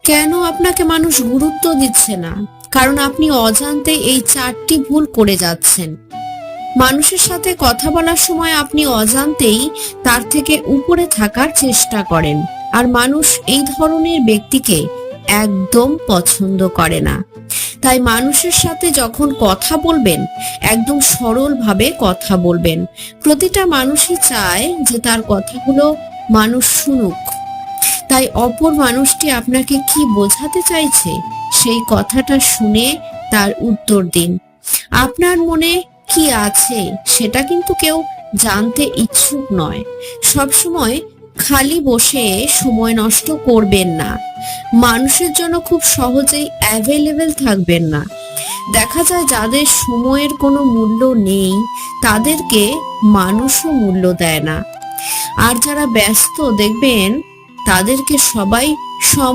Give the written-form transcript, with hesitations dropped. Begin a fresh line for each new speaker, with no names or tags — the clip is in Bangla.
কেন আপনাকে মানুষ গুরুত্ব দিচ্ছে না? কারণ আপনি অজান্তে এই 4টি ভুল করে যাচ্ছেন। মানুষের সাথে কথা বলার সময় আপনি অজান্তেই তার থেকে উপরে থাকার চেষ্টা করেন, আর মানুষ এই ধরনের ব্যক্তিকে একদম পছন্দ করে না। তাই মানুষের সাথে যখন কথা বলবেন, একদম সরলভাবে কথা বলবেন। প্রতিটা মানুষই চায় যে তার কথাগুলো মানুষ শুনুক। তাই অপর মানুষটি আপনাকে কি বোঝাতে চাইছে সেই কথাটা শুনে তার উত্তর দিন। আপনার মনে কি আছে সেটা কিন্তু কেউ জানতে ইচ্ছুক নয়। সবসময় খালি বসে সময় নষ্ট করবেন না। মানুষের জন্য খুব সহজেই অ্যাভেলেবেল থাকবেন না। দেখা যায় যাদের সময়ের কোনো মূল্য নেই তাদেরকে মানুষও মূল্য দেয় না। আর যারা ব্যস্ত দেখবেন তাদেরকে সবাই